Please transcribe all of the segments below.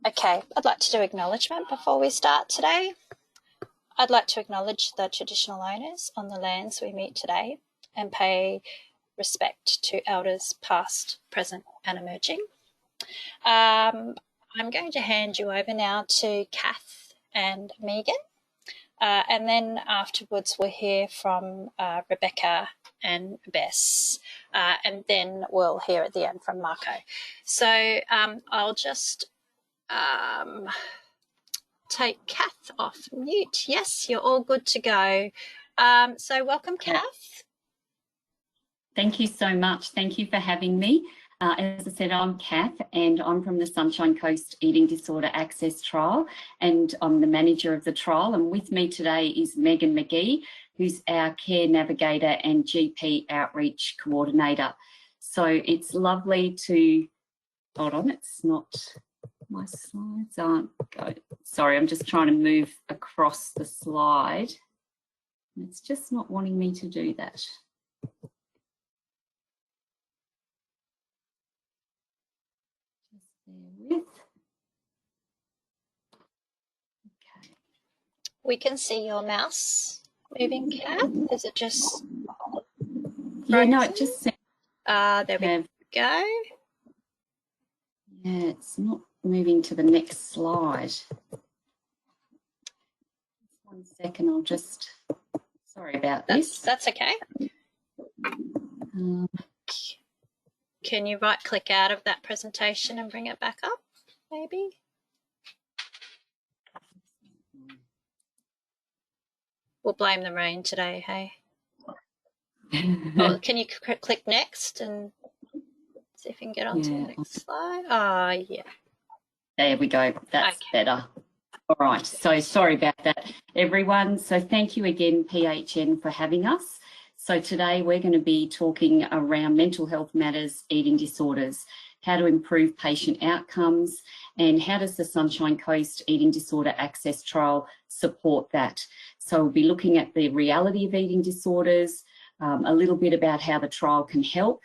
Okay, I'd like to do acknowledgement before we start today. I'd like to acknowledge the traditional owners on the lands we meet today and pay respect to elders past, present and emerging. I'm going to hand you over now to Kath and Megan, and then afterwards we'll hear from Rebecca and Bess, and then we'll hear at the end from Marco. So I'll just take Kath off mute. Yes, you're all good to go. So welcome, Kath. Thank you so much. Thank you for having me. As I said, I'm Kath and I'm from the Sunshine Coast Eating Disorder Access Trial, and I'm the manager of the trial. And with me today is Megan McGee, who's our care navigator and GP outreach coordinator. So it's lovely to, hold on, it's not, my slides aren't going. Sorry, I'm just trying to move across the slide. It's just not wanting me to do that. Just bear with. Okay. We can see your mouse moving, Kath. Is it just? Yeah, no, it just. There we go. Yeah, it's not moving to the next slide. One second, I'll just, sorry about this. That's okay. Can you right click out of that presentation and bring it back up, maybe? We'll blame the rain today, hey? Oh, can you click next and see if you can get onto the next slide? Oh, yeah. There we go. That's better. All right. So sorry about that, everyone. So thank you again, PHN, for having us. So today we're going to be talking around mental health matters, eating disorders, how to improve patient outcomes, and how does the Sunshine Coast Eating Disorder Access Trial support that. So we'll be looking at the reality of eating disorders, a little bit about how the trial can help,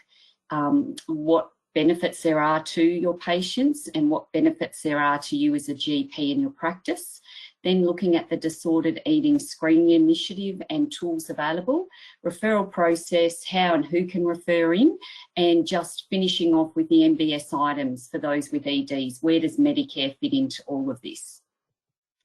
what benefits there are to your patients and what benefits there are to you as a GP in your practice. Then looking at the disordered eating screening initiative and tools available, referral process, how and who can refer in, and just finishing off with the MBS items for those with EDs. Where does Medicare fit into all of this?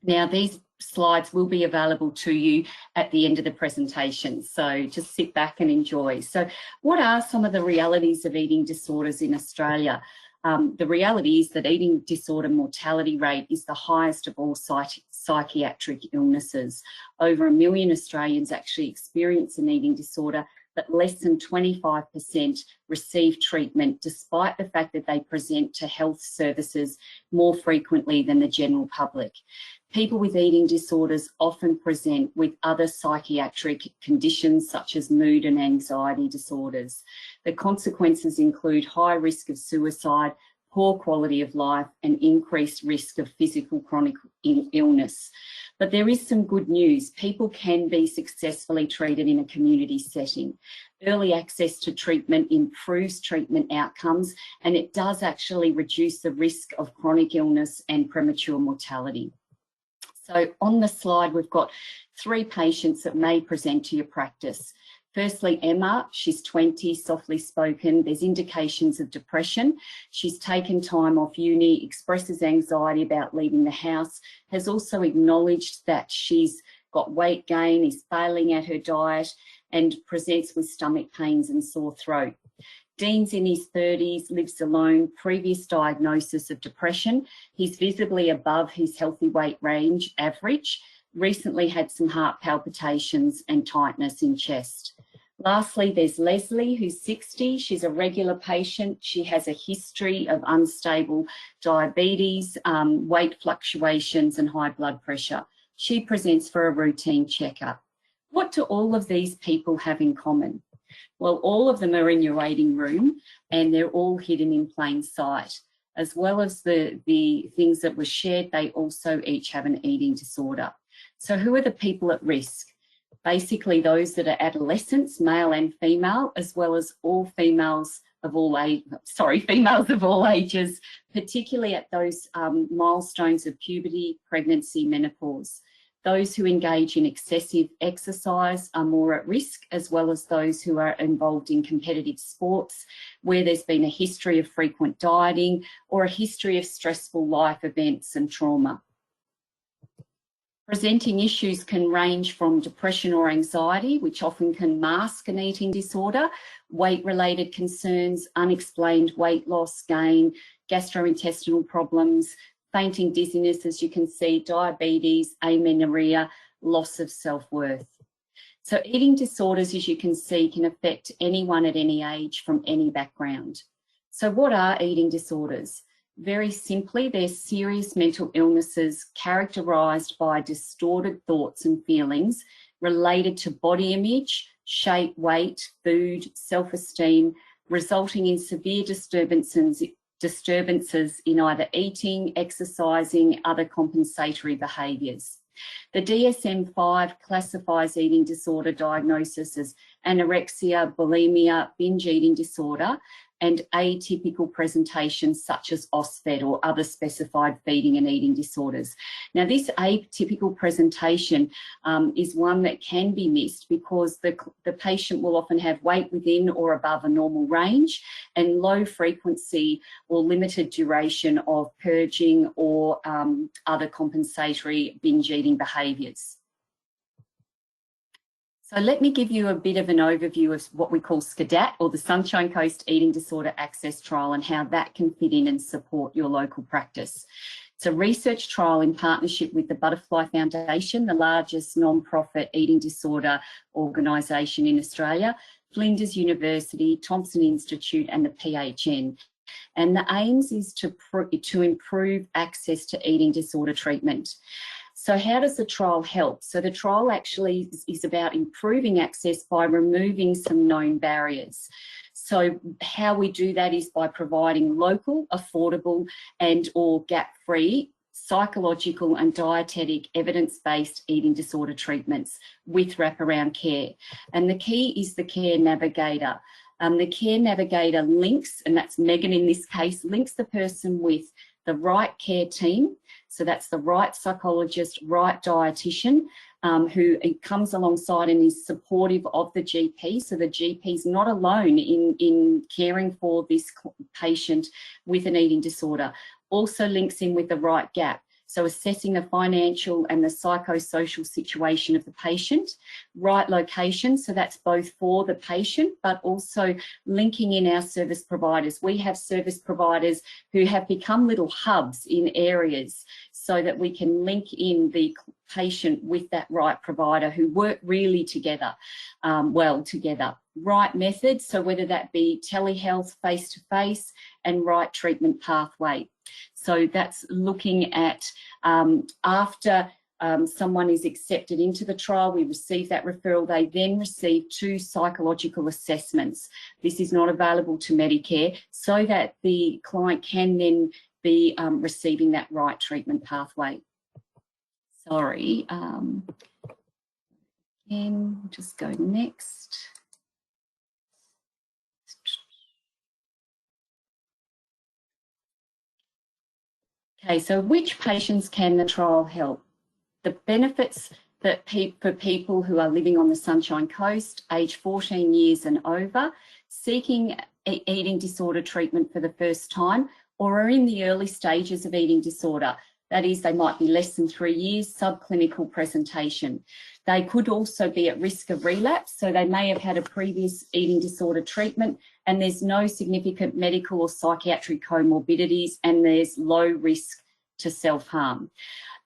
Now, these slides will be available to you at the end of the presentation, so just sit back and enjoy. So what are some of the realities of eating disorders in Australia? The reality is that eating disorder mortality rate is the highest of all psychiatric illnesses. Over 1 million Australians actually experience an eating disorder, but less than 25% receive treatment, despite the fact that they present to health services more frequently than the general public. People with eating disorders often present with other psychiatric conditions such as mood and anxiety disorders. The consequences include high risk of suicide, poor quality of life, and increased risk of physical chronic illness. But there is some good news. People can be successfully treated in a community setting. Early access to treatment improves treatment outcomes, and it does actually reduce the risk of chronic illness and premature mortality. So on the slide, we've got 3 patients that may present to your practice. Firstly, Emma, she's 20, softly spoken. There's indications of depression. She's taken time off uni, expresses anxiety about leaving the house, has also acknowledged that she's got weight gain, is failing at her diet, and presents with stomach pains and sore throat. Dean's in his 30s, lives alone, previous diagnosis of depression. He's visibly above his healthy weight range average, recently had some heart palpitations and tightness in chest. Lastly, there's Leslie, who's 60. She's a regular patient. She has a history of unstable diabetes, weight fluctuations and high blood pressure. She presents for a routine checkup. What do all of these people have in common? Well, all of them are in your waiting room and they're all hidden in plain sight. As well as the things that were shared, they also each have an eating disorder. So who are the people at risk? Basically those that are adolescents, male and female, as well as all females of all females of all ages, particularly at those milestones of puberty, pregnancy, menopause. Those who engage in excessive exercise are more at risk, as well as those who are involved in competitive sports, where there's been a history of frequent dieting or a history of stressful life events and trauma. Presenting issues can range from depression or anxiety, which often can mask an eating disorder, weight-related concerns, unexplained weight loss, gain, gastrointestinal problems, fainting, dizziness, as you can see, diabetes, amenorrhea, loss of self-worth. So eating disorders, as you can see, can affect anyone at any age from any background. So what are eating disorders? Very simply, they're serious mental illnesses characterised by distorted thoughts and feelings related to body image, shape, weight, food, self-esteem, resulting in severe disturbances in either eating, exercising, other compensatory behaviours. The DSM-5 classifies eating disorder diagnosis as anorexia, bulimia, binge eating disorder, and atypical presentations such as OSFED or other specified feeding and eating disorders. Now, this atypical presentation is one that can be missed because the patient will often have weight within or above a normal range and low frequency or limited duration of purging or other compensatory binge eating behaviours. So let me give you a bit of an overview of what we call SCEDAT, or the Sunshine Coast Eating Disorder Access Trial, and how that can fit in and support your local practice. It's a research trial in partnership with the Butterfly Foundation, the largest non-profit eating disorder organisation in Australia, Flinders University, Thompson Institute and the PHN. And the aims is to improve access to eating disorder treatment. So how does the trial help? So the trial actually is about improving access by removing some known barriers. So how we do that is by providing local, affordable and or gap-free psychological and dietetic evidence-based eating disorder treatments with wraparound care. And the key is the care navigator. The care navigator links, and that's Megan in this case, links the person with the right care team. So that's the right psychologist, right dietitian, who comes alongside and is supportive of the GP. So the GP is not alone in caring for this patient with an eating disorder. Also links in with the right gap. So assessing the financial and the psychosocial situation of the patient, right location, so that's both for the patient, but also linking in our service providers. We have service providers who have become little hubs in areas so that we can link in the patient with that right provider who work really together, well together. Right method, so whether that be telehealth, face-to-face, and right treatment pathway. So that's looking at after someone is accepted into the trial, we receive that referral, they then receive 2 psychological assessments. This is not available to Medicare, so that the client can then be receiving that right treatment pathway. Sorry, again, just go next. Okay, so which patients can the trial help? The benefits that for people who are living on the Sunshine Coast, age 14 years and over, seeking eating disorder treatment for the first time, or are in the early stages of eating disorder. That is, they might be less than 3 years, subclinical presentation. They could also be at risk of relapse, so they may have had a previous eating disorder treatment and there's no significant medical or psychiatric comorbidities and there's low risk to self-harm.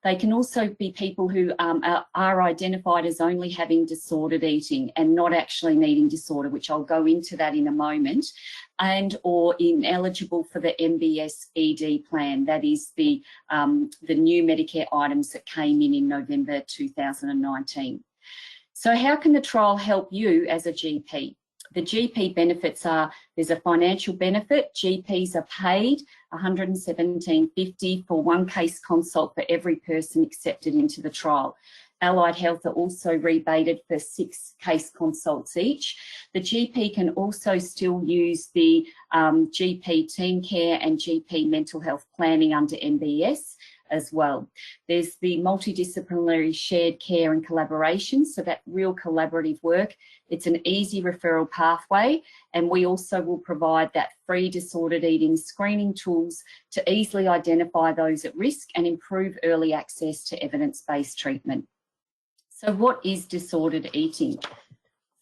They can also be people who are identified as only having disordered eating and not actually an eating disorder, which I'll go into that in a moment, and or ineligible for the MBS ED plan. That is the new Medicare items that came in November 2019. So how can the trial help you as a GP? The GP benefits are, there's a financial benefit. GPs are paid $117.50 for 1 case consult for every person accepted into the trial. Allied Health are also rebated for 6 case consults each. The GP can also still use the GP team care and GP mental health planning under MBS as well. There's the multidisciplinary shared care and collaboration, so that real collaborative work. It's an easy referral pathway, and we also will provide that free disordered eating screening tools to easily identify those at risk and improve early access to evidence-based treatment. So what is disordered eating?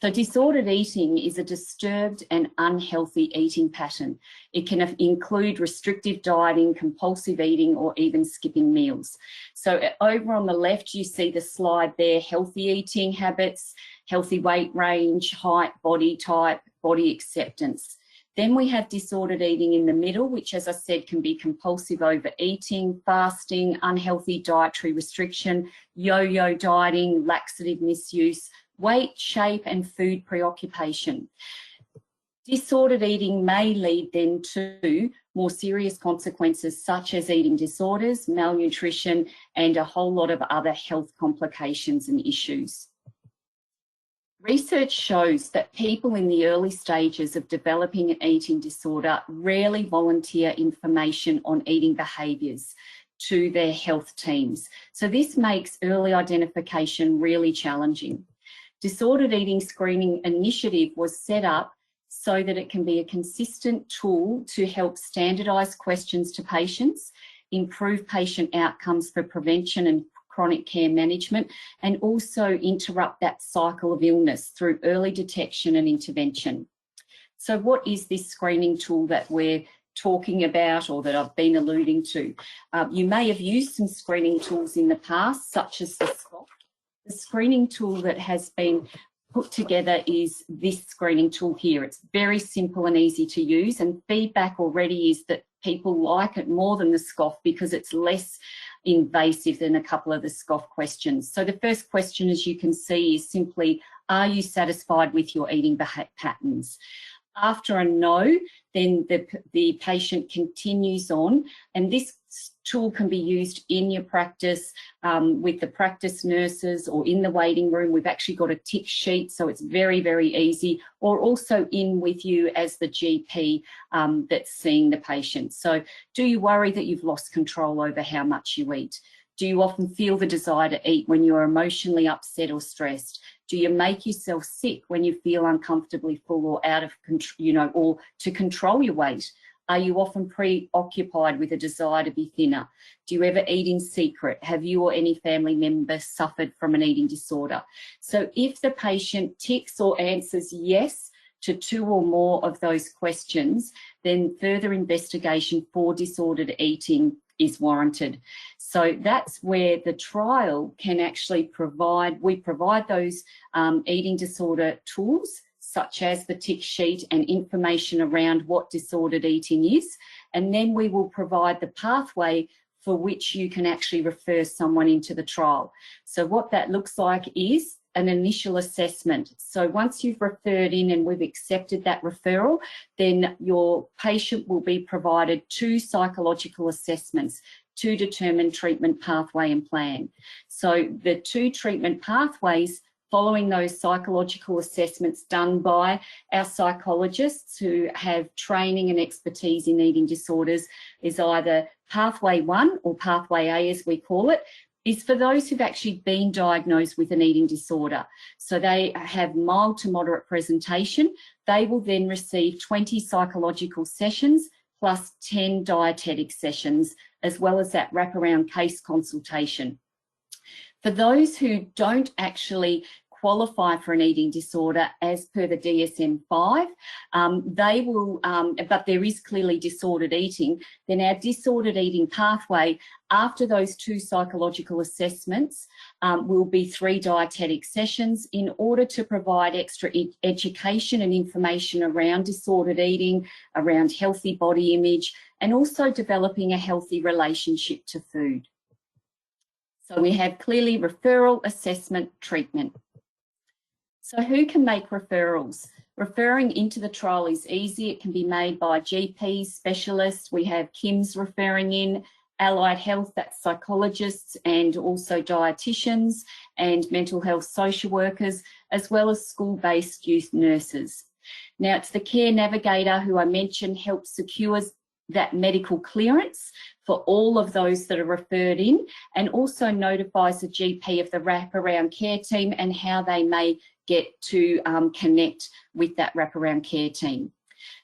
So disordered eating is a disturbed and unhealthy eating pattern. It can include restrictive dieting, compulsive eating, or even skipping meals. So over on the left, you see the slide there, healthy eating habits, healthy weight range, height, body type, body acceptance. Then we have disordered eating in the middle, which, as I said, can be compulsive overeating, fasting, unhealthy dietary restriction, yo-yo dieting, laxative misuse, weight, shape, and food preoccupation. Disordered eating may lead then to more serious consequences such as eating disorders, malnutrition, and a whole lot of other health complications and issues. Research shows that people in the early stages of developing an eating disorder rarely volunteer information on eating behaviours to their health teams. So this makes early identification really challenging. Disordered Eating Screening Initiative was set up so that it can be a consistent tool to help standardise questions to patients, improve patient outcomes for prevention and chronic care management, and also interrupt that cycle of illness through early detection and intervention. So what is this screening tool that we're talking about, or that I've been alluding to? You may have used some screening tools in the past, such as the SCOF. The screening tool that has been put together is this screening tool here. It's very simple and easy to use, and feedback already is that people like it more than the SCOF because it's less invasive than a couple of the SCOF questions. So the first question, as you can see, is simply, are you satisfied with your eating patterns? After a no, then the patient continues on, and this tool can be used in your practice with the practice nurses or in the waiting room. We've actually got a tick sheet, so it's very, very easy, or also in with you as the GP that's seeing the patient. So do you worry that you've lost control over how much you eat? Do you often feel the desire to eat when you're emotionally upset or stressed? Do you make yourself sick when you feel uncomfortably full or out of control, or to control your weight? Are you often preoccupied with a desire to be thinner? Do you ever eat in secret? Have you or any family member suffered from an eating disorder? So if the patient ticks or answers yes to 2 or more of those questions, then further investigation for disordered eating is warranted. So that's where the trial can actually we provide those eating disorder tools, such as the tick sheet and information around what disordered eating is. And then we will provide the pathway for which you can actually refer someone into the trial. So what that looks like is an initial assessment. So once you've referred in and we've accepted that referral, then your patient will be provided 2 psychological assessments to determine treatment pathway and plan. So the 2 treatment pathways following those psychological assessments done by our psychologists who have training and expertise in eating disorders is either pathway 1, or pathway A as we call it, is for those who've actually been diagnosed with an eating disorder. So they have mild to moderate presentation. They will then receive 20 psychological sessions plus 10 dietetic sessions, as well as that wraparound case consultation. For those who don't actually qualify for an eating disorder as per the DSM-5, they will, but there is clearly disordered eating, then our disordered eating pathway, after those 2 psychological assessments, will be 3 dietetic sessions in order to provide extra education and information around disordered eating, around healthy body image, and also developing a healthy relationship to food. So we have clearly referral, assessment, treatment. So who can make referrals? Referring into the trial is easy. It can be made by GPs, specialists. We have Kim's referring in, allied health, that's psychologists and also dietitians and mental health social workers, as well as school-based youth nurses. Now, it's the care navigator who I mentioned helps secure that medical clearance for all of those that are referred in, and also notifies the GP of the wraparound care team and how they may get to connect with that wraparound care team.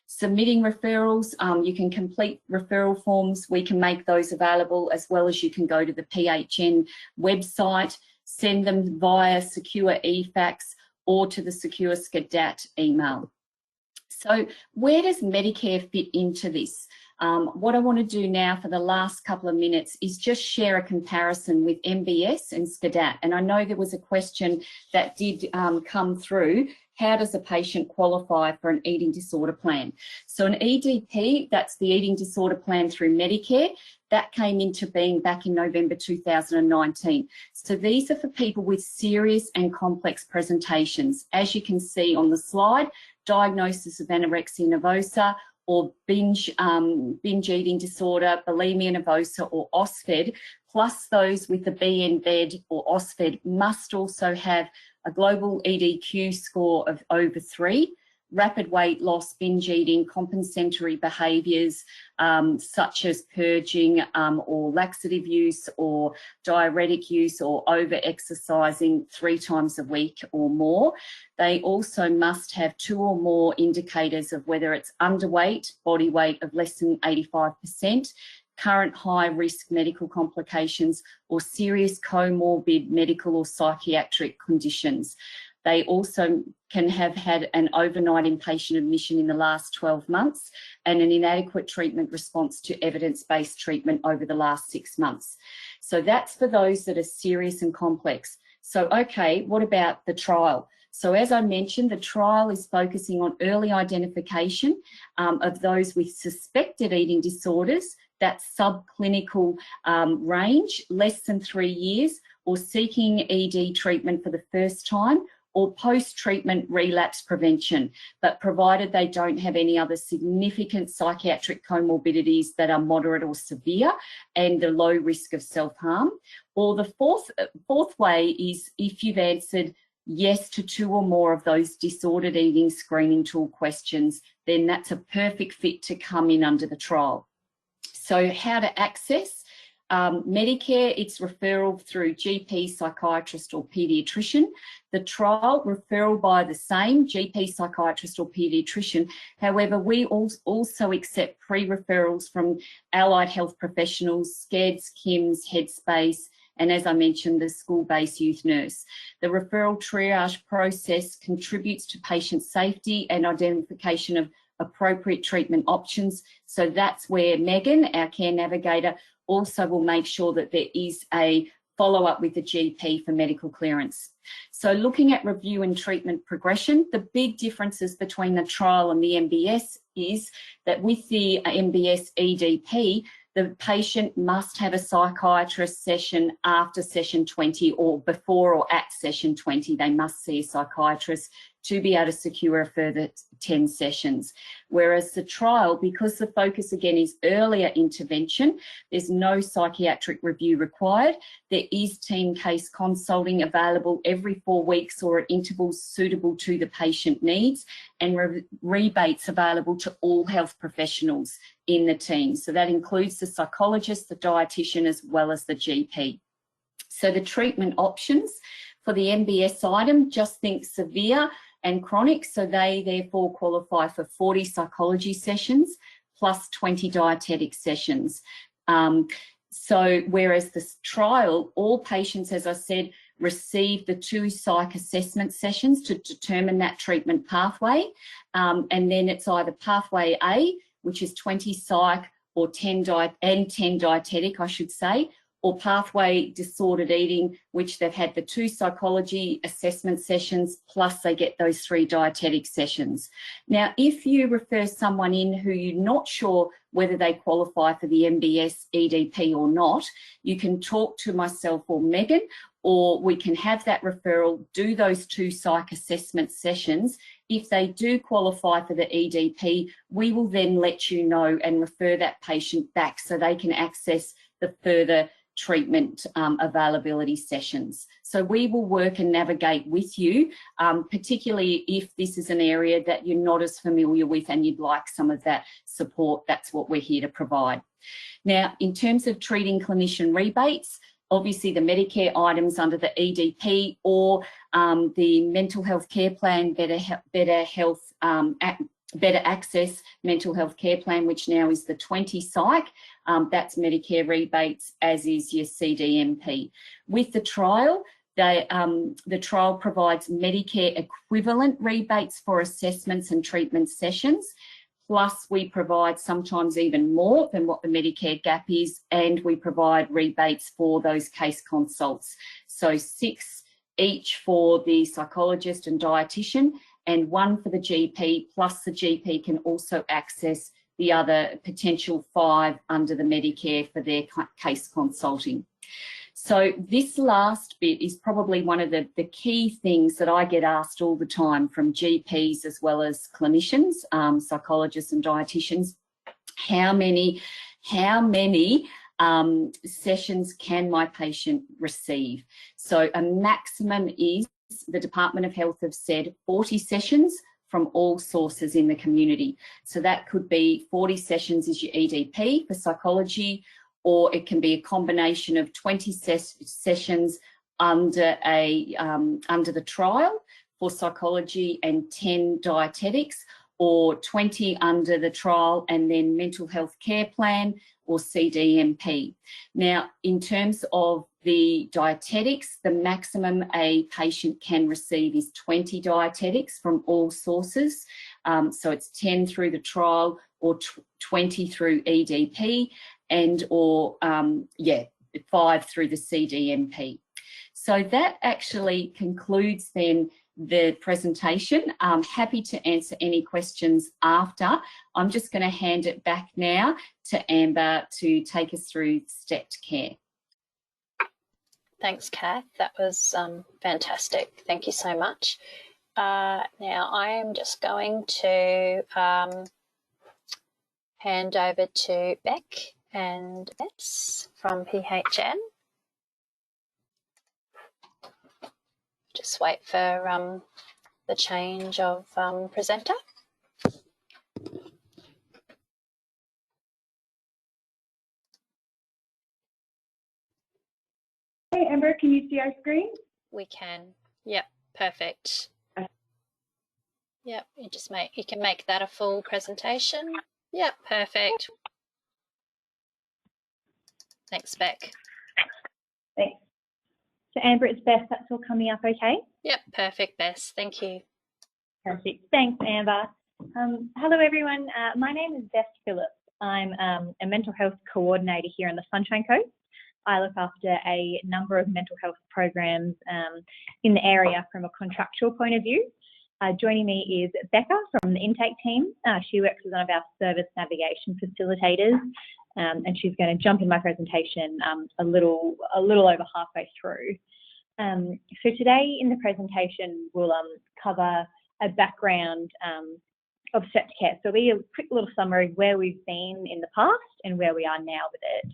Submitting referrals, you can complete referral forms. We can make those available, as well as you can go to the PHN website, send them via secure eFax or to the secure SCEDAT email. So where does Medicare fit into this? What I want to do now for the last couple of minutes is just share a comparison with MBS and SCEDAT. And I know there was a question that did come through. How does a patient qualify for an eating disorder plan? So an EDP, that's the eating disorder plan through Medicare, that came into being back in November 2019. So these are for people with serious and complex presentations. As you can see on the slide, diagnosis of anorexia nervosa or binge eating disorder, bulimia nervosa or OSFED, plus those with the BNVED or OSFED must also have a global EDQ score of over 3, rapid weight loss, binge eating, compensatory behaviours such as purging or laxative use or diuretic use or over-exercising 3 times a week or more. They also must have 2 or more indicators of whether it's underweight, body weight of less than 85%, current high-risk medical complications, or serious comorbid medical or psychiatric conditions. They also can have had an overnight inpatient admission in the last 12 months and an inadequate treatment response to evidence-based treatment over the last 6 months. So that's for those that are serious and complex. So, okay, what about the trial? So as I mentioned, the trial is focusing on early identification of those with suspected eating disorders, that subclinical range, less than 3 years, or seeking ED treatment for the first time, or post-treatment relapse prevention, but provided they don't have any other significant psychiatric comorbidities that are moderate or severe and the low risk of self-harm. Or the fourth way is if you've answered yes to 2 or more of those disordered eating screening tool questions, then that's a perfect fit to come in under the trial. So how to access Medicare, it's referral through GP, psychiatrist or paediatrician. The trial, referral by the same GP, psychiatrist or paediatrician. However, we also accept pre-referrals from allied health professionals, SCEDS, KIMS, Headspace, and as I mentioned, the school-based youth nurse. The referral triage process contributes to patient safety and identification of appropriate treatment options. So that's where Megan, our care navigator, also will make sure that there is a follow-up with the GP for medical clearance. So looking at review and treatment progression, the big differences between the trial and the MBS is that with the MBS EDP, the patient must have a psychiatrist session after session 20 or before or at session 20. They must see a psychiatrist to be able to secure a further 10 sessions. Whereas the trial, because the focus again is earlier intervention, there's no psychiatric review required. There is team case consulting available every 4 weeks or at intervals suitable to the patient needs, and rebates available to all health professionals in the team. So that includes the psychologist, the dietitian, as well as the GP. So the treatment options for the MBS item, just think severe and chronic, so they therefore qualify for 40 psychology sessions plus 20 dietetic sessions. So whereas this trial, all patients, as I said, receive the 2 psych assessment sessions to determine that treatment pathway, and then it's either pathway A, which is 20 psych or 10 dietetic, I should say, or pathway disordered eating, which they've had the 2 psychology assessment sessions, plus they get those 3 dietetic sessions. Now, if you refer someone in who you're not sure whether they qualify for the MBS EDP or not, you can talk to myself or Megan, or we can have that referral, do those 2 psych assessment sessions. If they do qualify for the EDP, we will then let you know and refer that patient back so they can access the further treatment availability sessions. So we will work and navigate with you, particularly if this is an area that you're not as familiar with and you'd like some of that support. That's what we're here to provide. Now, in terms of treating clinician rebates, obviously the Medicare items under the EDP or the mental health care plan, Better Access Mental Health Care Plan, which now is the 20 psych, that's Medicare rebates, as is your CDMP. With the trial, the trial provides Medicare equivalent rebates for assessments and treatment sessions, plus we provide sometimes even more than what the Medicare gap is, and we provide rebates for those case consults. So 6 each for the psychologist and dietitian, and 1 for the GP, plus the GP can also access the other potential 5 under the Medicare for their case consulting. So this last bit is probably one of the key things that I get asked all the time from GPs as well as clinicians, psychologists and dietitians. How many sessions can my patient receive? So a maximum is, the Department of Health have said, 40 sessions from all sources in the community. So that could be 40 sessions is your EDP for psychology, or it can be a combination of 20 sessions under the trial for psychology and 10 dietetics, or 20 under the trial and then mental health care plan or CDMP. Now, in terms of the dietetics, the maximum a patient can receive is 20 dietetics from all sources. So it's 10 through the trial or 20 through EDP, and or 5 through the CDMP. So that actually concludes then the presentation. I'm happy to answer any questions after. I'm just going to hand it back now to Amber to take us through stepped care. Thanks, Kath. That was fantastic. Thank you so much. Now I am just going to hand over to Beck and Bess from PHN. Just wait for the change of presenter. Hey Amber, can you see our screen? We can. Yep, perfect. Yep, you can make that a full presentation. Yep, perfect. Thanks, Beck. Thanks. So Amber, it's Bess. That's all coming up okay? Yep, perfect, Bess. Thank you. Perfect. Thanks, Amber. Hello, everyone. My name is Bess Phillips. I'm a mental health coordinator here on the Sunshine Coast. I look after a number of mental health programs in the area from a contractual point of view. Joining me is Becca from the intake team. She works as one of our service navigation facilitators, and she's going to jump in my presentation a little over halfway through. So today in the presentation, we'll cover a background of stepped care. So it'll be a quick little summary of where we've been in the past and where we are now with it.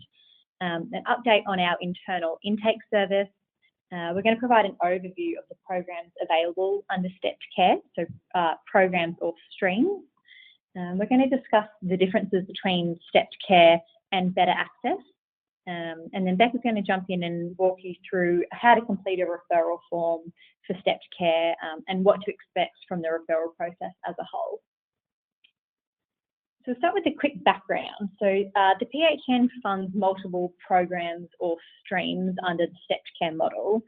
An update on our internal intake service. We're going to provide an overview of the programs available under stepped care, so programs or streams. We're going to discuss the differences between stepped care and better access. And then Becca's going to jump in and walk you through how to complete a referral form for stepped care and what to expect from the referral process as a whole. So we'll start with a quick background. So the PHN funds multiple programs or streams under the stepped care model.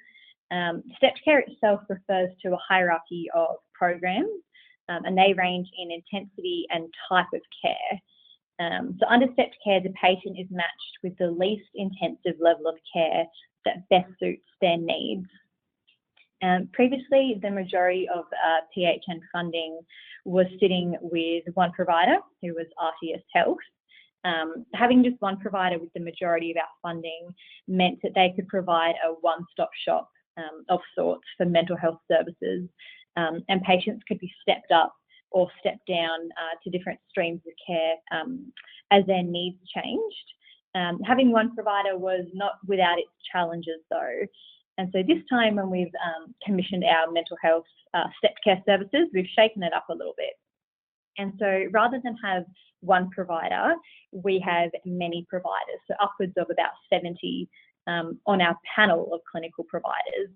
Stepped care itself refers to a hierarchy of programs, and they range in intensity and type of care. So under stepped care, the patient is matched with the least intensive level of care that best suits their needs. Previously, the majority of PHN funding was sitting with one provider, who was RTS Health. Having just one provider with the majority of our funding meant that they could provide a one-stop shop of sorts for mental health services, and patients could be stepped up or stepped down to different streams of care as their needs changed. Having one provider was not without its challenges though. And so this time when we've commissioned our mental health stepped care services, we've shaken it up a little bit. And so rather than have one provider, we have many providers, so upwards of about 70 on our panel of clinical providers.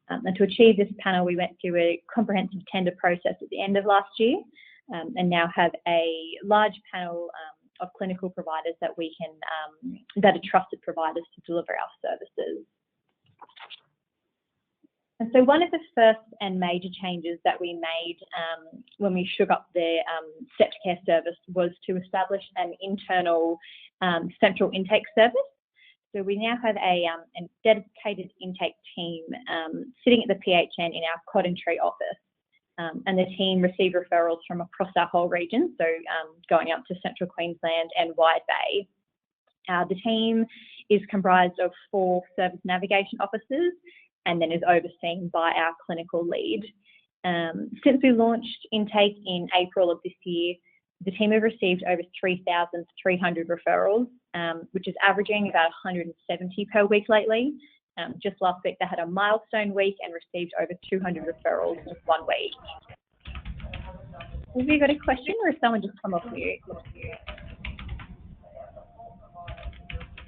And to achieve this panel, we went through a comprehensive tender process at the end of last year, and now have a large panel of clinical providers that we can, that are trusted providers to deliver our services. And so one of the first and major changes that we made when we shook up the stepped care service was to establish an internal central intake service. So we now have a dedicated intake team sitting at the PHN in our Cottontree office. And the team receive referrals from across our whole region, so going up to Central Queensland and Wide Bay. The team is comprised of 4 service navigation officers and then is overseen by our clinical lead. Since we launched intake in April of this year, the team have received over 3,300 referrals, which is averaging about 170 per week lately. Just last week, they had a milestone week and received over 200 referrals in 1 week. Have you got a question, or has someone just come off mute?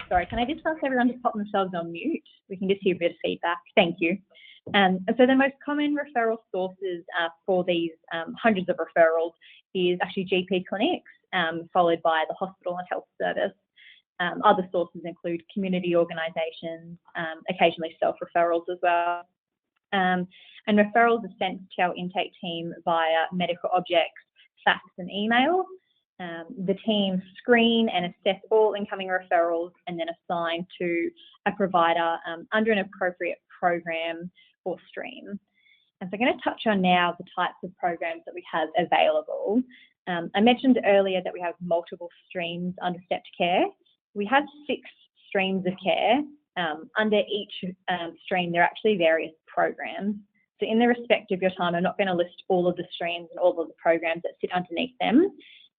Sorry, can I just ask everyone to pop themselves on mute? We can just hear a bit of feedback. Thank you. And so the most common referral sources for these hundreds of referrals is actually GP clinics, followed by the hospital and health service. Other sources include community organisations, occasionally self-referrals as well. And referrals are sent to our intake team via medical objects, fax and email. The team screen and assess all incoming referrals and then assign to a provider under an appropriate program or stream. And so I'm going to touch on now the types of programs that we have available. I mentioned earlier that we have multiple streams under stepped care. We have 6 streams of care. Under each stream, there are actually various programs. So in the respect of your time, I'm not going to list all of the streams and all of the programs that sit underneath them.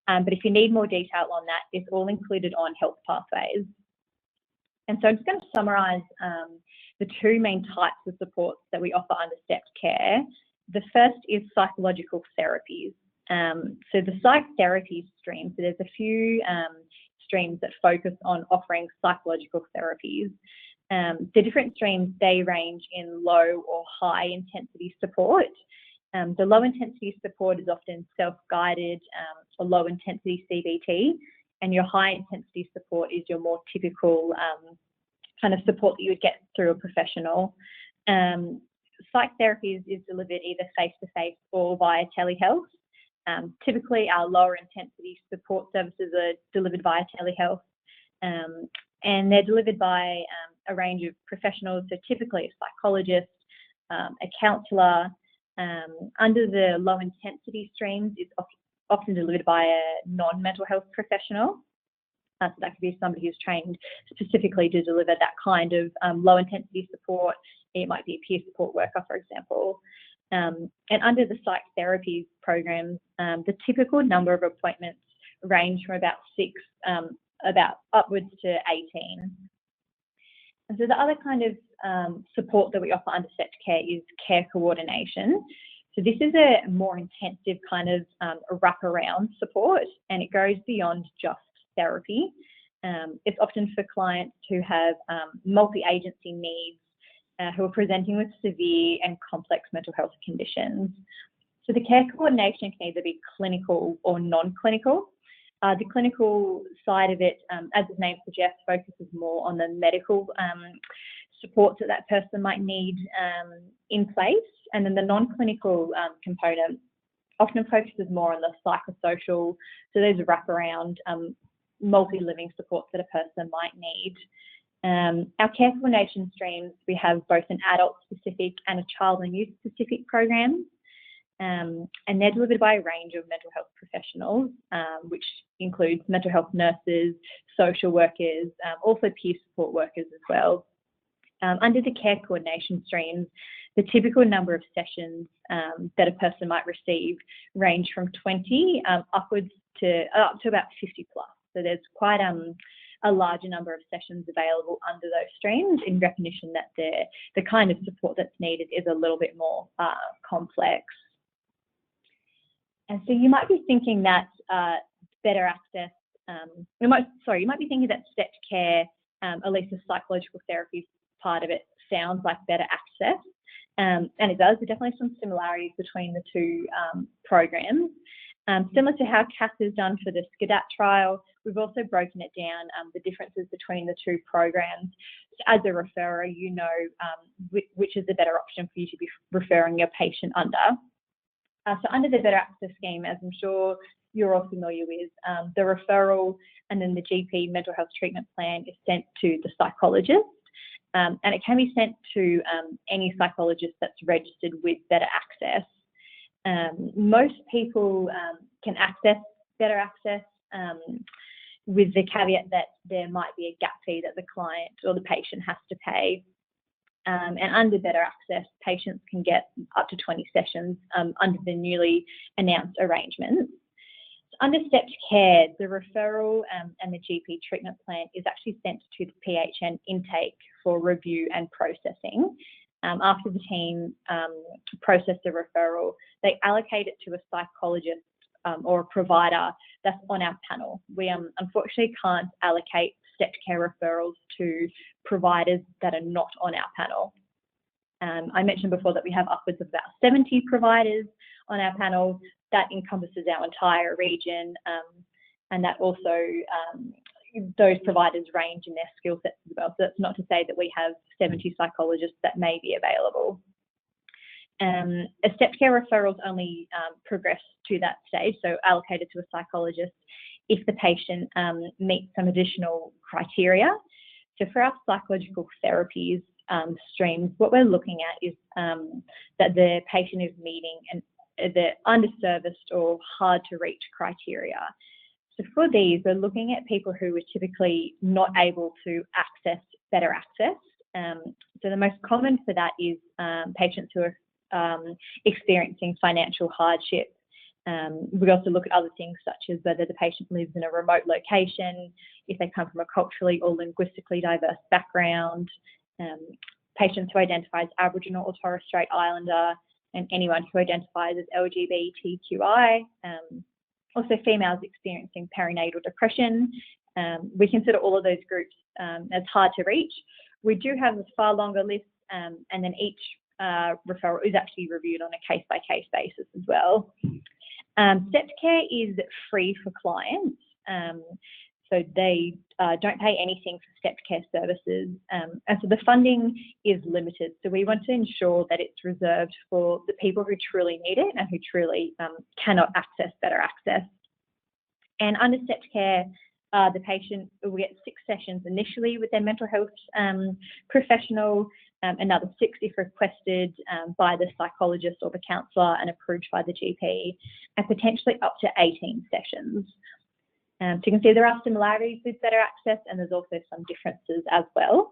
But if you need more detail on that, it's all included on Health Pathways. And so I'm just going to summarise the 2 main types of supports that we offer under stepped care. The first is psychological therapies. So the psych therapy stream, so there's a few streams that focus on offering psychological therapies. The different streams, they range in low or high intensity support. The low intensity support is often self-guided or low intensity CBT, and your high intensity support is your more typical kind of support that you would get through a professional. Psych therapy is delivered either face-to-face or via telehealth. Typically, our lower intensity support services are delivered via telehealth, and they're delivered by a range of professionals, so typically a psychologist, a counsellor. Under the low intensity streams, it's often delivered by a non-mental health professional. So that could be somebody who's trained specifically to deliver that kind of low intensity support. It might be a peer support worker, for example. And under the psych therapies programs, the typical number of appointments range from about 6, about upwards to 18. And so the other kind of support that we offer under stepped care is care coordination. So this is a more intensive kind of wraparound support, and it goes beyond just therapy. It's often for clients who have multi-agency needs, who are presenting with severe and complex mental health conditions. So the care coordination can either be clinical or non-clinical. The clinical side of it, as its name suggests, focuses more on the medical support that person might need in place. And then the non-clinical component often focuses more on the psychosocial, so those wraparound multi-living supports that a person might need. Our care coordination streams, we have both an adult-specific and a child and youth-specific program. And they're delivered by a range of mental health professionals, which includes mental health nurses, social workers, also peer support workers as well. Under the care coordination streams, the typical number of sessions that a person might receive range from 20 upwards to up to about 50 plus. So there's quite a larger number of sessions available under those streams in recognition that the kind of support that's needed is a little bit more complex. And so you might be thinking that better access, you might be thinking that stepped care, at least the psychological therapies part of it, sounds like better access. And it does. There are definitely some similarities between the two programs. Similar to how CAS is done for the SCEDAT trial, we've also broken it down, the differences between the two programs. So as a referrer, you know which is the better option for you to be referring your patient under. So under the Better Access scheme, as I'm sure you're all familiar with, the referral and then the GP mental health treatment plan is sent to the psychologist. And it can be sent to any psychologist that's registered with Better Access. Most people can access Better Access with the caveat that there might be a gap fee that the client or the patient has to pay. And under Better Access, patients can get up to 20 sessions under the newly announced arrangements. Under stepped care, the referral and the GP treatment plan is actually sent to the PHN intake for review and processing. After the team process the referral, they allocate it to a psychologist or a provider that's on our panel. We unfortunately can't allocate stepped care referrals to providers that are not on our panel. I mentioned before that we have upwards of about 70 providers on our panel. That encompasses our entire region, and that also those providers range in their skill sets as well. So that's not to say that we have 70 psychologists that may be available. A stepped care referrals only progress to that stage, so allocated to a psychologist if the patient meets some additional criteria. So for our psychological therapies streams, what we're looking at is that the patient is meeting the underserviced or hard to reach criteria. So for these, we're looking at people who are typically not able to access Better Access. So the most common for that is patients who are experiencing financial hardship. We also look at other things such as whether the patient lives in a remote location, if they come from a culturally or linguistically diverse background, patients who identify as Aboriginal or Torres Strait Islander, and anyone who identifies as LGBTQI, also females experiencing perinatal depression. We consider all of those groups as hard to reach. We do have a far longer list, and then each referral is actually reviewed on a case-by-case basis as well. Stepped care is free for clients, so they don't pay anything for stepped care services, and so the funding is limited. So we want to ensure that it's reserved for the people who truly need it and who truly cannot access Better Access. And under stepped care, the patient will get 6 sessions initially with their mental health professional, another 6 if requested by the psychologist or the counsellor and approved by the GP, and potentially up to 18 sessions. So you can see there are similarities with Better Access, and there's also some differences as well.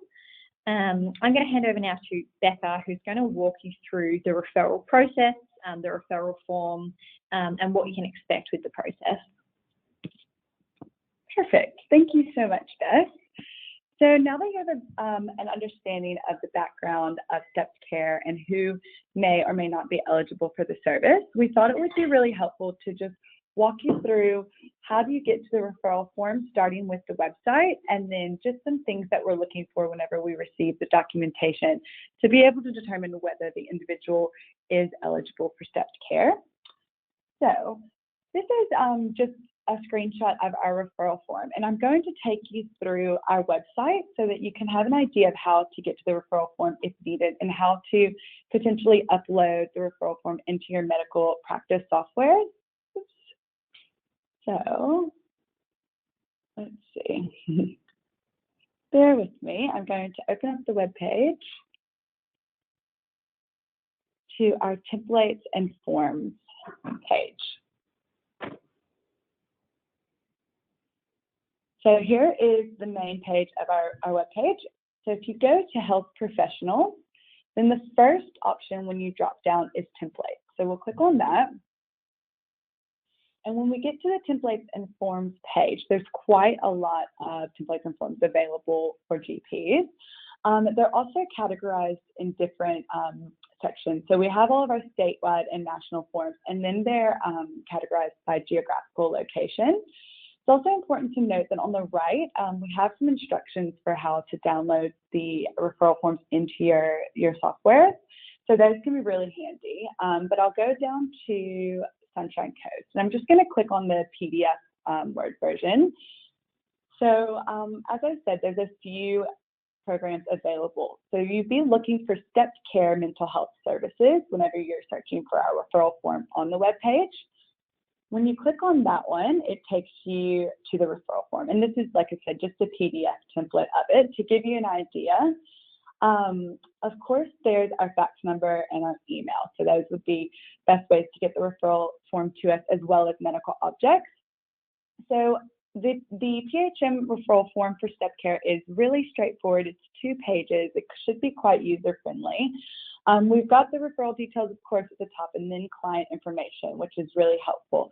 I'm going to hand over now to Becca, who's going to walk you through the referral process, the referral form, and what you can expect with the process. Perfect. Thank you so much, Beth. So now that you have an understanding of the background of stepped care and who may or may not be eligible for the service, we thought it would be really helpful to just walk you through how do you get to the referral form, starting with the website, and then just some things that we're looking for whenever we receive the documentation to be able to determine whether the individual is eligible for stepped care. So this is just a screenshot of our referral form, and I'm going to take you through our website so that you can have an idea of how to get to the referral form if needed and how to potentially upload the referral form into your medical practice software. Oops. So let's see. Bear with me. I'm going to open up the web page to our templates and forms page. So here is the main page of our web page. So if you go to Health Professional, then the first option when you drop down is Templates. So we'll click on that. And when we get to the templates and forms page, there's quite a lot of templates and forms available for GPs. They're also categorized in different sections. So we have all of our statewide and national forms, and then they're categorized by geographical location. It's also important to note that on the right, we have some instructions for how to download the referral forms into your software. So those can be really handy. But I'll go down to Sunshine Coast, and I'm just going to click on the PDF Word version. So as I said, there's a few programs available. So you'd be looking for stepped care mental health services whenever you're searching for our referral form on the web page. When you click on that one, it takes you to the referral form. And this is, like I said, just a PDF template of it to give you an idea. Of course, there's our fax number and our email. So those would be best ways to get the referral form to us, as well as medical objects. So the PHM referral form for step care is really straightforward. It's 2 pages. It should be quite user-friendly. We've got the referral details, of course, at the top, and then client information, which is really helpful.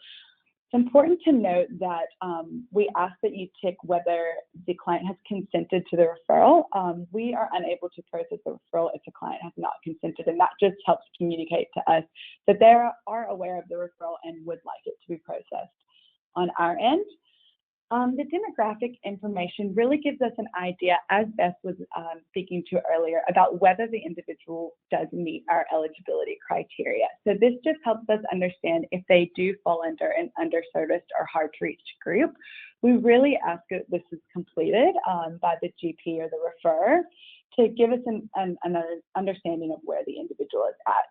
It's important to note that we ask that you tick whether the client has consented to the referral. We are unable to process the referral if the client has not consented, and that just helps communicate to us that they are aware of the referral and would like it to be processed on our end. The demographic information really gives us an idea, as Beth was speaking to earlier, about whether the individual does meet our eligibility criteria. So this just helps us understand if they do fall under an underserviced or hard-to-reach group. We really ask that this is completed by the GP or the referrer to give us an understanding of where the individual is at.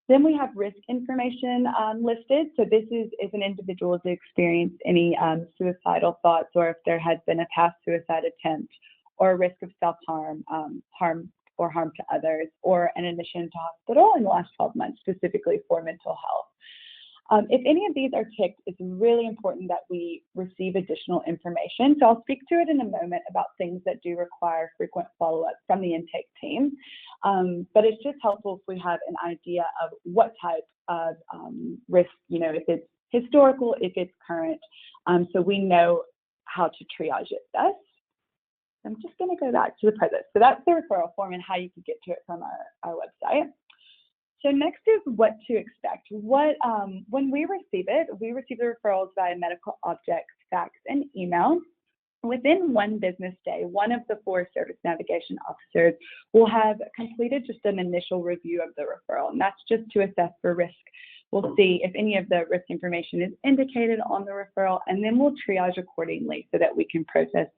Then we have risk information listed. So this is if an individual has experienced any suicidal thoughts, or if there has been a past suicide attempt, or a risk of self-harm, harm to others, or an admission to hospital in the last 12 months, specifically for mental health. If any of these are ticked, it's really important that we receive additional information. So I'll speak to it in a moment about things that do require frequent follow-up from the intake team. But it's just helpful if we have an idea of what type of risk, if it's historical, if it's current, so we know how to triage it best. I'm just going to go back to the present. So that's the referral form and how you can get to it from our website. So next is what to expect. When we receive the referrals via medical objects, fax, and email. Within 1 business day, one of the 4 service navigation officers will have completed just an initial review of the referral, and that's just to assess for risk. We'll see if any of the risk information is indicated on the referral, and then we'll triage accordingly so that we can process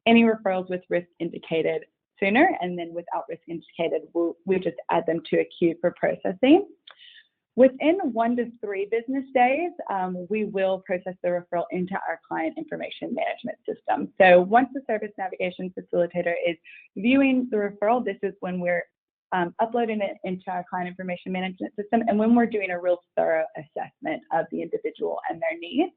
any referrals with risk indicated sooner, and then without risk indicated, we just add them to a queue for processing. Within 1 to 3 business days, we will process the referral into our client information management system. So once the service navigation facilitator is viewing the referral, this is when we're uploading it into our client information management system, and when we're doing a real thorough assessment of the individual and their needs.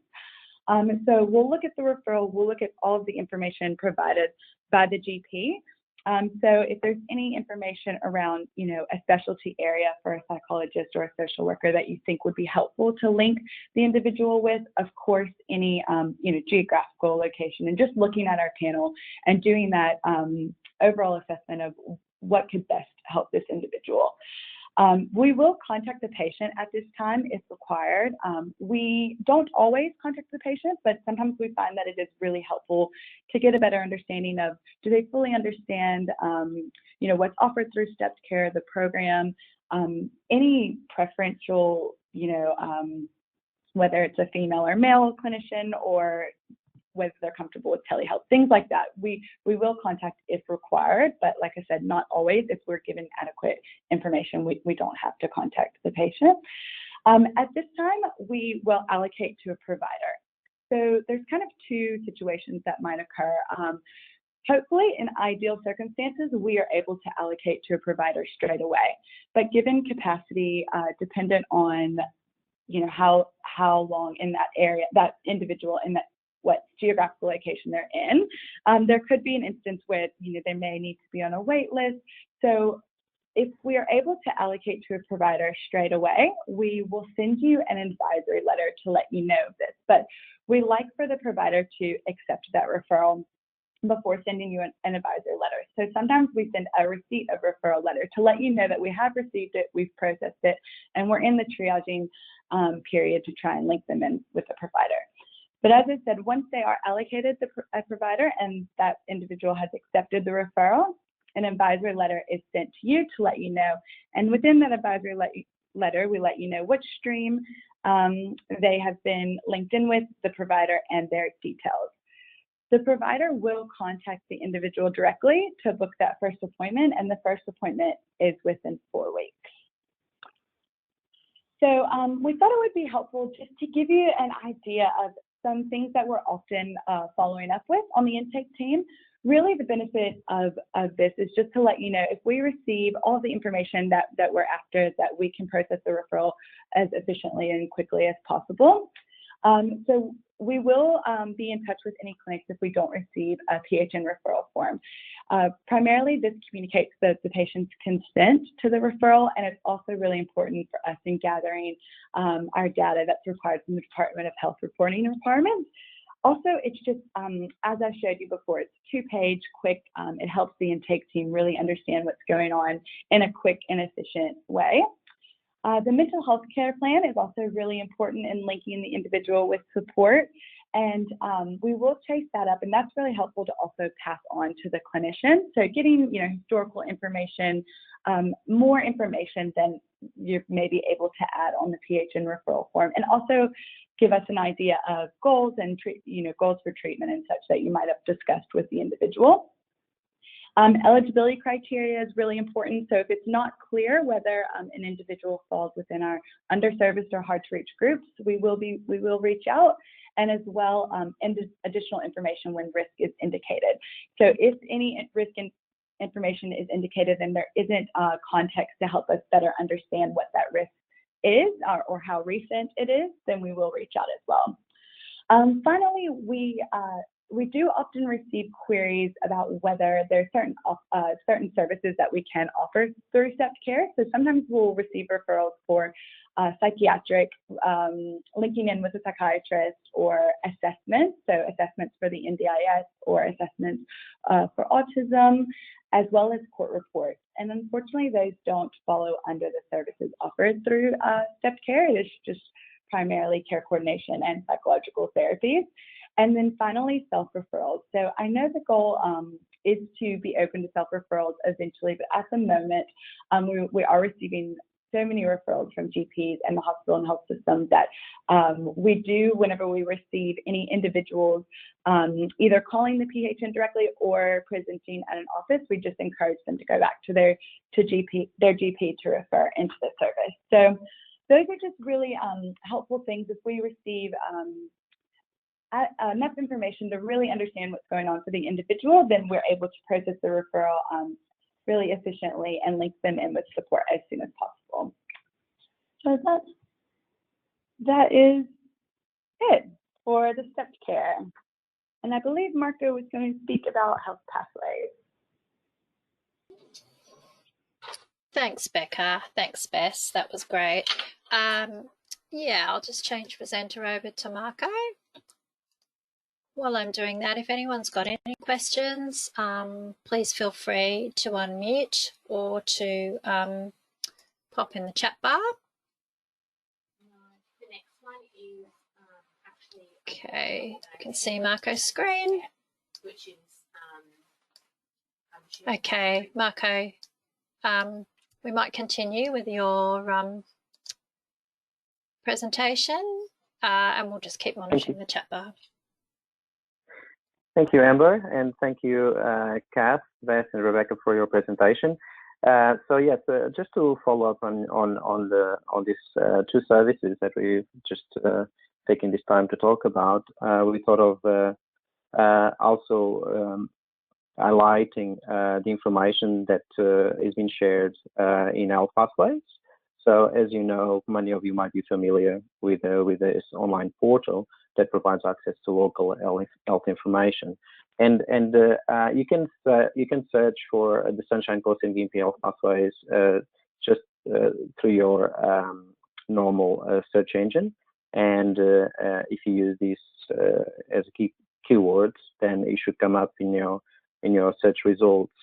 So we'll look at the referral, we'll look at all of the information provided by the GP. So if there's any information around, a specialty area for a psychologist or a social worker that you think would be helpful to link the individual with, of course, any, geographical location, and just looking at our panel and doing that overall assessment of what could best help this individual. We will contact the patient at this time if required. We don't always contact the patient, but sometimes we find that it is really helpful to get a better understanding of, do they fully understand, what's offered through stepped care, the program, any preferential, whether it's a female or male clinician, or whether they're comfortable with telehealth, things like that. We will contact if required, but like I said, not always. If we're given adequate information, we don't have to contact the patient. At this time, we will allocate to a provider. So there's kind of 2 situations that might occur. Hopefully, in ideal circumstances, we are able to allocate to a provider straight away. But given capacity, dependent on how long in that area, that individual in that what geographical location they're in. There could be an instance where they may need to be on a wait list. So if we are able to allocate to a provider straight away, we will send you an advisory letter to let you know of this. But we like for the provider to accept that referral before sending you an advisory letter. So sometimes we send a receipt of referral letter to let you know that we have received it, we've processed it, and we're in the triaging period to try and link them in with the provider. But as I said, once they are allocated a provider and that individual has accepted the referral, an advisory letter is sent to you to let you know. And within that advisory letter, we let you know which stream they have been linked in with, the provider, and their details. The provider will contact the individual directly to book that first appointment, and the first appointment is within 4 weeks. So we thought it would be helpful just to give you an idea of some things that we're often following up with on the intake team. Really, the benefit of this is just to let you know if we receive all the information that we're after, that we can process the referral as efficiently and quickly as possible. So we will be in touch with any clinics if we don't receive a PHN referral form. Primarily, this communicates the patient's consent to the referral, and it's also really important for us in gathering our data that's required from the Department of Health reporting requirements. Also, it's just, as I showed you before, it's 2-page, quick. It helps the intake team really understand what's going on in a quick and efficient way. The mental health care plan is also really important in linking the individual with support, and we will chase that up, and that's really helpful to also pass on to the clinician. So getting, historical information, more information than you may be able to add on the PHN referral form, and also give us an idea of goals and goals for treatment and such that you might have discussed with the individual. Eligibility criteria is really important. So if it's not clear whether an individual falls within our underserviced or hard to reach groups, we will reach out, and as well additional information when risk is indicated. So if any risk information is indicated and there isn't context to help us better understand what that risk is or how recent it is, then we will reach out as well. Finally, we do often receive queries about whether there are certain services that we can offer through STEP Care. So sometimes we'll receive referrals for psychiatric, linking in with a psychiatrist, or assessments, so assessments for the NDIS or assessments for autism, as well as court reports. And unfortunately, those don't follow under the services offered through STEP Care. It is just primarily care coordination and psychological therapies. And then finally, self-referrals. So I know the goal is to be open to self-referrals eventually, but at the moment, we are receiving so many referrals from GPs and the hospital and health systems that we do, whenever we receive any individuals either calling the PHN directly or presenting at an office, we just encourage them to go back to their GP to refer into the service. So those are just really helpful things. If we receive enough information to really understand what's going on for the individual, then we're able to process the referral really efficiently and link them in with support as soon as possible. So that is it for the STEP Care. And I believe Marco was going to speak about health pathways. Thanks, Becca. Thanks, Bess. That was great. Yeah, I'll just change presenter over to Marco. While I'm doing that, if anyone's got any questions, please feel free to unmute or to pop in the chat bar. The next one is actually... Okay, you can see Marco's screen. Which is... Okay, Marco, we might continue with your presentation and we'll just keep monitoring the chat bar. Thank you, Amber, and thank you, Kath, Beth, and Rebecca for your presentation. So yes, just to follow up on these 2 services that we've just taken this time to talk about, we thought of also highlighting the information that is being shared in Health Pathways. So as you know, many of you might be familiar with this online portal that provides access to local health information. And you can search for the Sunshine Coast and Gympie Health Pathways just through your normal search engine. And if you use these as keywords, then it should come up in your search results.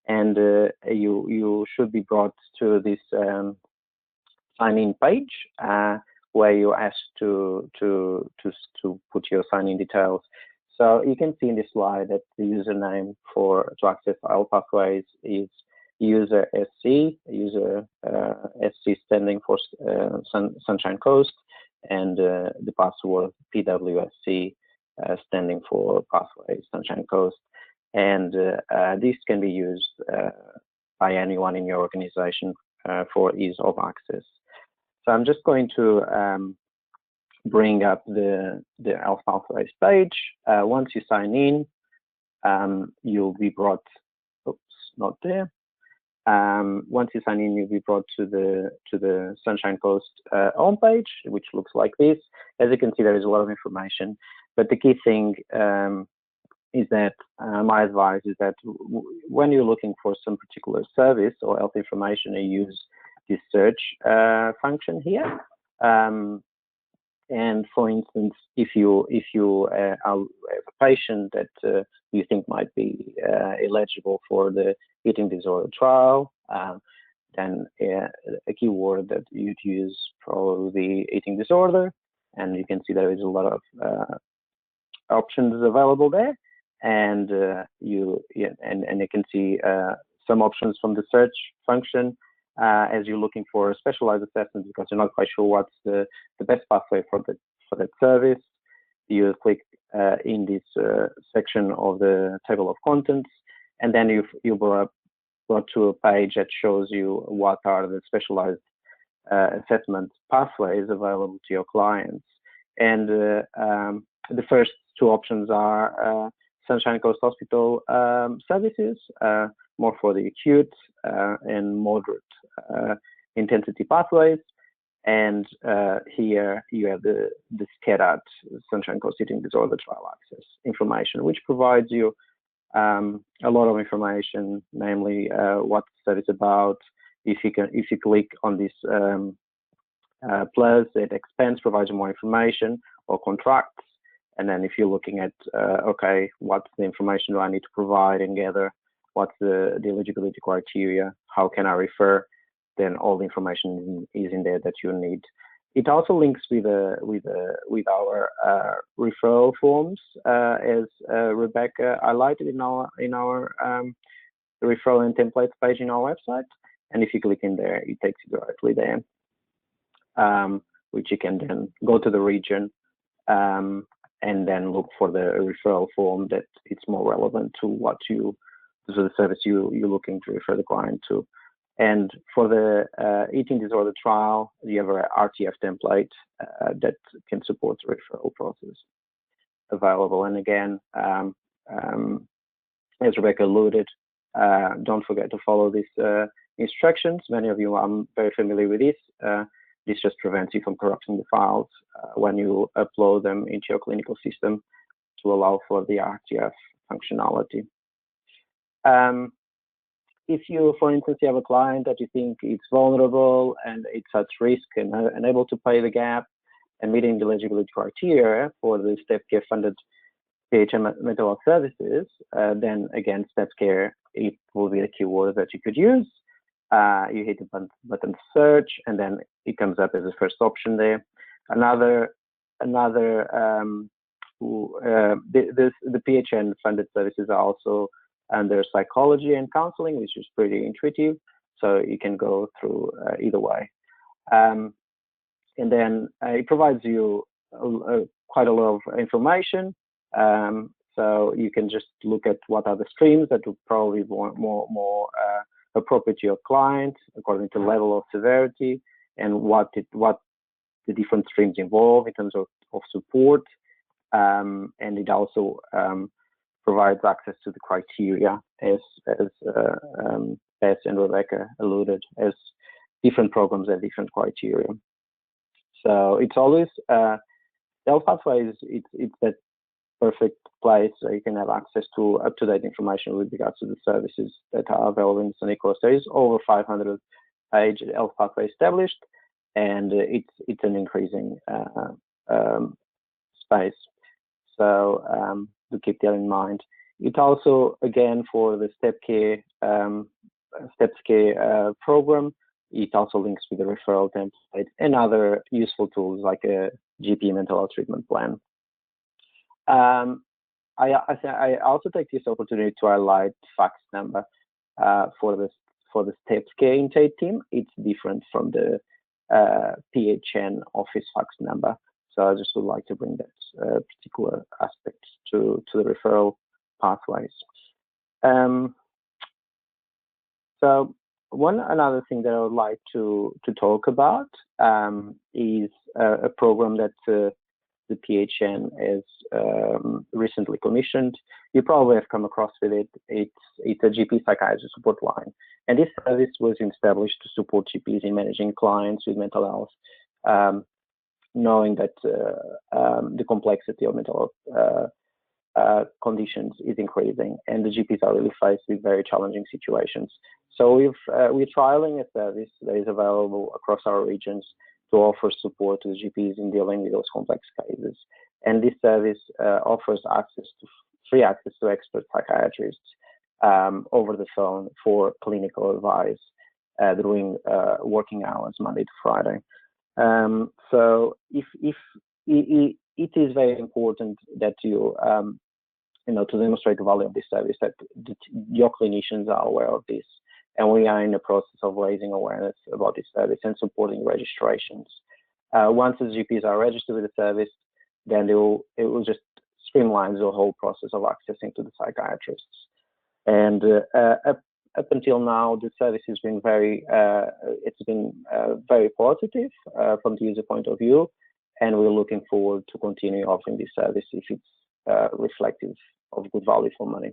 And you should be brought to this sign-in page where you're asked to put your sign-in details. So you can see in this slide that the username to access our pathways is user SC, SC standing for Sunshine Coast, and the password PWSC standing for Pathways Sunshine Coast. And this can be used by anyone in your organization for ease of access. So I'm just going to bring up the Health Pathways page. Once you sign in, you'll be brought, oops, not there. Once you sign in, you'll be brought to the Sunshine Coast homepage, which looks like this. As you can see, there is a lot of information, but the key thing is that my advice is that when you're looking for some particular service or health information, you use this search function here. And for instance, if you have a patient that you think might be eligible for the eating disorder trial, then a keyword that you'd use probably eating disorder, and you can see there is a lot of options available there, and you can see some options from the search function. As you're looking for a specialized assessment because you're not quite sure what's the best pathway for that service, you click in this section of the table of contents, and then you brought to a page that shows you what are the specialized assessment pathways available to your clients. And the first two options are Sunshine Coast Hospital services, more for the acute and moderate intensity pathways. And here you have the SCEDAT, Sunshine Coast Eating Disorder Trial Access information, which provides you a lot of information, namely what the study is about. If you click on this plus, it expands, provides you more information or contracts. And then if you're looking at, okay, what's the information do I need to provide and gather? What's the eligibility criteria? How can I refer? Then all the information is in there that you need. It also links with our referral forms, as Rebecca highlighted in our referral and templates page in our website. And if you click in there, it takes you directly there, which you can then go to the region and then look for the referral form that it's more relevant to the service you're looking to refer the client to. And for the eating disorder trial, you have a RTF template that can support the referral process available. And again, as Rebecca alluded, don't forget to follow these instructions. Many of you are very familiar with this. This just prevents you from corrupting the files when you upload them into your clinical system to allow for the RTF functionality. If you, for instance, you have a client that you think it's vulnerable and it's at risk and unable to pay the gap and meeting the eligibility criteria for the Step Care funded PHN mental health services, then again, Step Care, it will be a keyword that you could use. You hit the button search, and then it comes up as the first option there. The PHN funded services are also under psychology and counseling, which is pretty intuitive, so you can go through either way. And then it provides you quite a lot of information, so you can just look at what are the streams that will probably be more appropriate to your client according to level of severity and what the different streams involve in terms of support, and it also provides access to the criteria as Beth and Rebecca alluded, as different programs have different criteria. So it's always Health Pathways, it's that perfect place where you can have access to up-to-date information with regards to the services that are available in St. Nicholas. There is over 500 page Health Pathway established, and it's an increasing space. So to keep that in mind. It also, again, for the Steps Care program, it also links with the referral template and other useful tools like a GP mental health treatment plan. I also take this opportunity to highlight fax number for the Steps Care intake team. It's different from the PHN office fax number. So I just would like to bring that particular aspect to the referral pathways. So another thing that I would like to talk about is a program that the PHN has recently commissioned. You probably have come across with it. It's a GP psychiatry support line, and this service was established to support GPs in managing clients with mental health, knowing that the complexity of mental health conditions is increasing, and the GPs are really faced with very challenging situations. So we're trialing a service that is available across our regions to offer support to the GPs in dealing with those complex cases. And this service offers free access to expert psychiatrists over the phone for clinical advice during working hours, Monday to Friday. So if it is very important that you to demonstrate the value of this service, that your clinicians are aware of this, and we are in the process of raising awareness about this service and supporting registrations. Once the GPs are registered with the service, then it will just streamline the whole process of accessing to the psychiatrists. And up until now, the service has been very positive from the user point of view, and we're looking forward to continue offering this service if it's reflective of good value for money.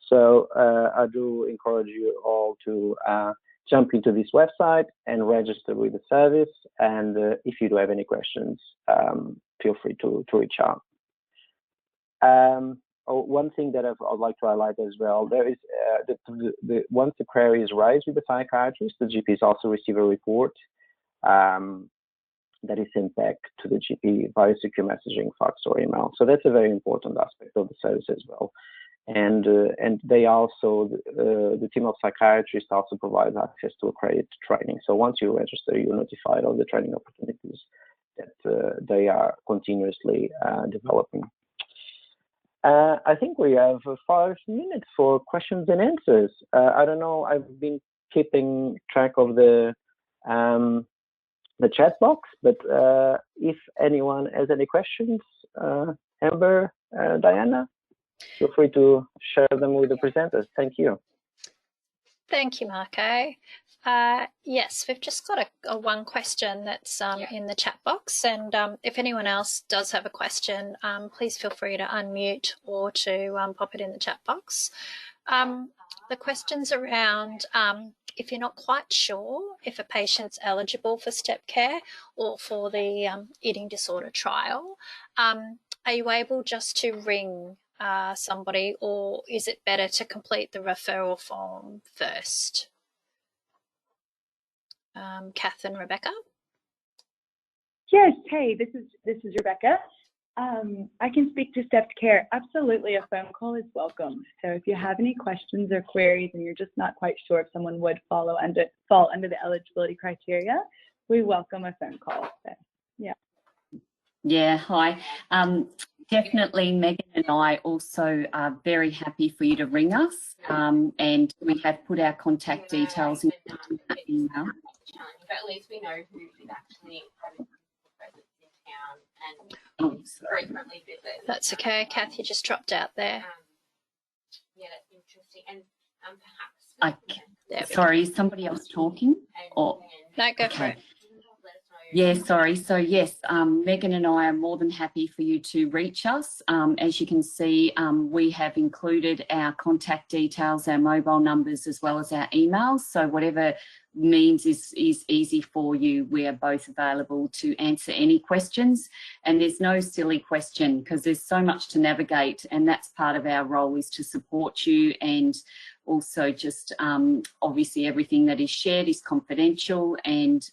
So I do encourage you all to jump into this website and register with the service. And if you do have any questions, feel free to reach out. One thing that I'd like to highlight as well, there is once the query is raised with the psychiatrist, the GPs also receive a report that is sent back to the GP via secure messaging, fax, or email. So that's a very important aspect of the service as well. And they also, the team of psychiatrists also provides access to accredited training. So once you register, you're notified of the training opportunities that they are continuously developing. I think we have 5 minutes for questions and answers. I don't know, I've been keeping track of the chat box, but if anyone has any questions, Amber, Diana, feel free to share them with the presenters. Thank you. Thank you, Marco. Yes, we've just got a one question that's in the chat box, and if anyone else does have a question, please feel free to unmute or to pop it in the chat box. The question's around if you're not quite sure if a patient's eligible for step care or for the eating disorder trial, are you able just to ring somebody, or is it better to complete the referral form first? Kath and Rebecca? Yes, hey, this is Rebecca. I can speak to Steps Care. Absolutely, a phone call is welcome. So if you have any questions or queries and you're just not quite sure if someone would fall under the eligibility criteria, we welcome a phone call. So, yeah. Yeah, hi. Definitely, Megan and I also are very happy for you to ring us, and we have put our contact details in that email. But at least we know who is actually having presence in town and frequently visit. That's okay, Kath, you just dropped out there. Yeah, that's interesting. And perhaps... Sorry, is somebody else talking? Or no, go for it. Yeah, sorry. So yes, Megan and I are more than happy for you to reach us. As you can see, we have included our contact details, our mobile numbers, as well as our emails. So whatever means is easy for you, we are both available to answer any questions. And there's no silly question because there's so much to navigate, and that's part of our role, is to support you. And also just obviously everything that is shared is confidential, and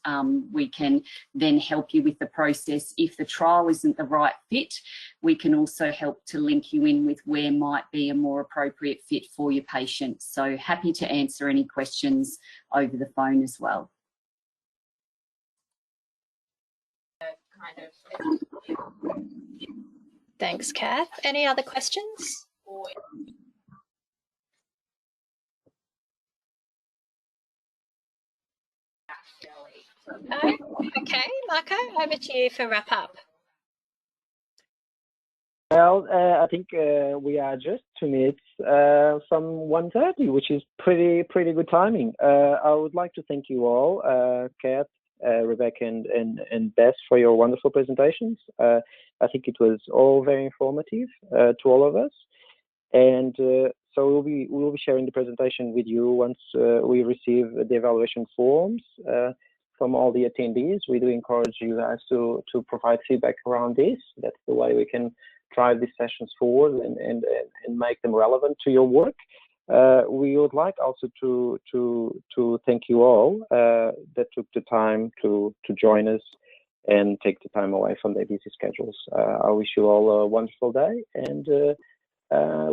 we can then help you with the process. If the trial isn't the right fit, we can also help to link you in with where might be a more appropriate fit for your patient. So happy to answer any questions over the phone as well. Thanks, Kath. Any other questions? No? Okay, Marco, over to you for wrap up. Well, I think we are just 2 minutes from 1:30, which is pretty good timing. I would like to thank you all, Kath, Rebecca, and Beth, for your wonderful presentations. I think it was all very informative to all of us, and so we'll be sharing the presentation with you once we receive the evaluation forms from all the attendees. We do encourage you guys to provide feedback around this. That's the way we can drive these sessions forward and make them relevant to your work. We would like also to thank you all that took the time to join us and take the time away from their busy schedules. I wish you all a wonderful day, and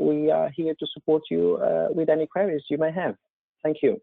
we are here to support you with any queries you may have. Thank you.